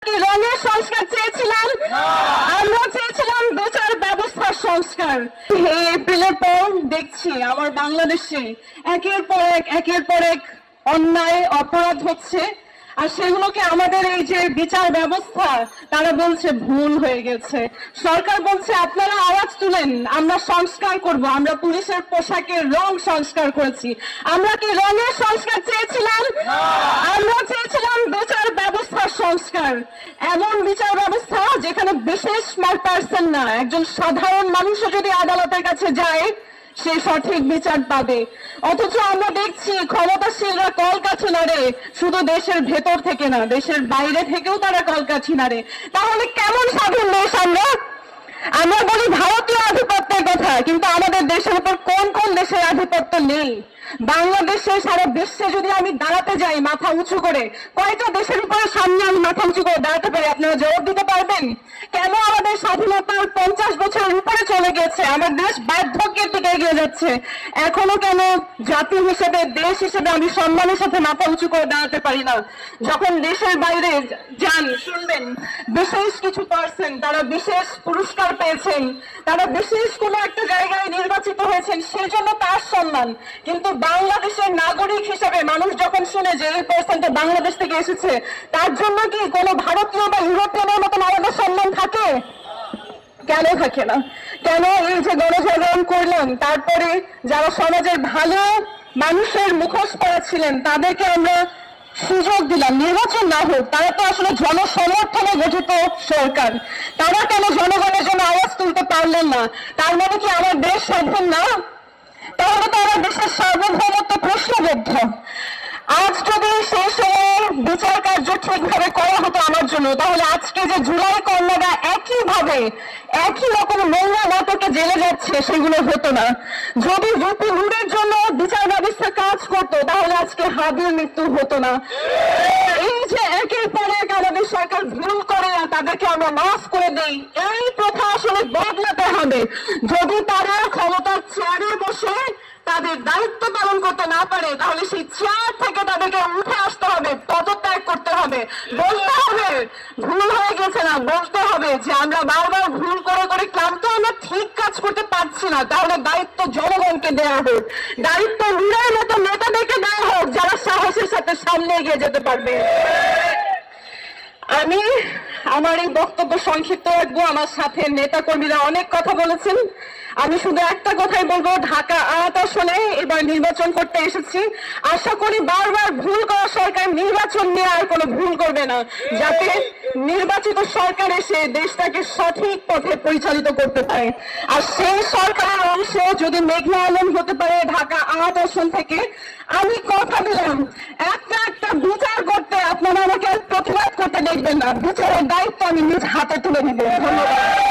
রঙের সংস্কার চেয়েছিলাম, আমরা চেয়েছিলাম বিচার ব্যবস্থার সংস্কার। এই এপ্রিলের পর দেখছি আমার বাংলাদেশে একের পর এক অন্যায় অপরাধ হচ্ছে, আর সেগুলোকে আমাদের এই যে বিচার ব্যবস্থা তারা বলছে ভুল হয়ে গেছে। সরকার বলছে আপনারা আওয়াজ তুলেন, আমরা সংস্কার করব, আমরা পুলিশের পোশাকের রং সংস্কার করেছি। আমরা কি রঙের সংস্কার চেয়েছিলাম? আমরা চেয়েছিলাম বিচার ব্যবস্থার সংস্কার, এমন বিচার ব্যবস্থা যেখানে বিশেষ পার্সন না, একজন সাধারণ মানুষও যদি আদালতের কাছে যায় সে সঠিক বিচার পাবে। অথচ আমরা দেখছি ক্ষমতাশীলরা কলকাঠি নাড়ে, শুধু দেশের ভেতর থেকে না, দেশের বাইরে থেকেও তারা কলকাঠি নাড়ে। তাহলে কেমন স্বাধীন দেশ আমরা? আমরা বলি ভারতীয় আধিপত্যের কথা, কিন্তু আমাদের দেশের উপর কোন কোন দেশের আধিপত্য নেই? বাংলাদেশে সারা বিশ্বে যদি আমি দাঁড়াতে যাই মাথা উঁচু করে, কয়টা দেশের উপরে সামনে আমি মাথা উঁচু করে দাঁড়াতে পারি? আপনারা জবাব দিতে পারবেন? কেন আমাদের স্বাধীনতার 50 বছরের উপরে চলে গেছে, আমার দেশ বার্ধক্যের দিকে এগিয়ে যাচ্ছে, এখনো কেন জাতি হিসেবে, দেশ হিসেবে আমি সম্মানের সাথে মাথা উঁচু করে দাঁড়াতে পারি না? যখন দেশের বাইরে যান, শুনবেন বিশেষ কিছু পার্সন তারা বিশেষ পুরস্কার পেয়েছেন, তারা বিশেষ কোনো একটা জায়গায় নির্বাচিত হয়েছেন, সেজন্য তার সম্মান। কিন্তু বাংলাদেশের নাগরিক হিসেবে মানুষ যখন শুনে যে এই পার্সনটা বাংলাদেশ থেকে এসেছে, তার জন্য কি কোনো ভারতীয় বা ইউরোপিয়ানের মতন আলাদা সম্মান থাকে? কেন থাকে না? কেন এই যে গণজাগরণ করলেন, তারপরে যারা সমাজের ভালো মানুষের মুখোশ পরা ছিলেন তাদেরকে আমরা সুযোগ দিলাম, নির্বাচন না হোক, তারা তো আসলে জনসমর্থনে গঠিত সরকার, তারা কেন জনগণের জন্য আওয়াজ তুলতে পারলেন না? তার মানে কি আমার দেশ স্বাধীন না? তাহলে তো আমার দেশের সার্বভৌমত্ব প্রশ্নবিদ্ধ। আজ যদি সেই সময় বিচার কার্য ঠিকভাবে করা হতো আমার জন্য, তাহলে আজকে যে জুলাই কন্যারা একই রকম নোংরা নাটকে জেলে যাচ্ছে সেগুলো হতো না। যদি রূপী হুড়ের জন্য বিচার ব্যবস্থা কাজ করতো, তাহলে আজকে হাবির মৃত্যু হতো না। এই যে একের পর এক আমাদের সরকার ভুল করে তাদেরকে আমরা মাফ করে দেই, এই প্রথা আসলে বদলাতে হবে। যদি তারা ক্ষমতার চেয়ারে বসে তাদের দায়িত্ব পালন করতে না পারে, তাহলে সেই চেয়ার থেকে তাদেরকে উঠে আসতে হবে, পদত্যাগ করতে হবে, বলতে হবে ভুল হয়ে গেছে না, বলতে হবে যে আমরা বারবার ভুল করে করে ক্লান্ত, আমরা ঠিক কাজ করতে পারছি না, তাহলে দায়িত্ব জনগণকে দেওয়া হোক, দায়িত্ব নিজের মতো নেতাদেরকে দেওয়া হোক যারা সাহসের সাথে সামনে এগিয়ে যেতে পারবে। আমি আমার এই বক্তব্য সংক্ষিপ্ত রাখবো। আমার সাথে নেতা কর্মীরা অনেক কথা বলেছেন, আমি শুধু একটা কথাই বলবো, ঢাকা ৮ আসনে এবার নির্বাচন করতে এসেছি। আশা করি বারবার ভুল করা সরকার নির্বাচন নিয়ে আর কোনো ভুল করবে না, যাতে নির্বাচিত সরকার এসে দেশটাকে সঠিক পথে পরিচালিত করতে পারে। আর সেই সরকারের অংশ যদি মেঘনা আলম হতে পারে ঢাকা ৮ আসন থেকে, আমি কথা দিলাম একটা বিচার করতে আপনারা আমাকে প্রতিবাদ করতে দেখবেন না, বিচারের দায়িত্ব আমি নিজ হাতে তুলে নেব। ধন্যবাদ।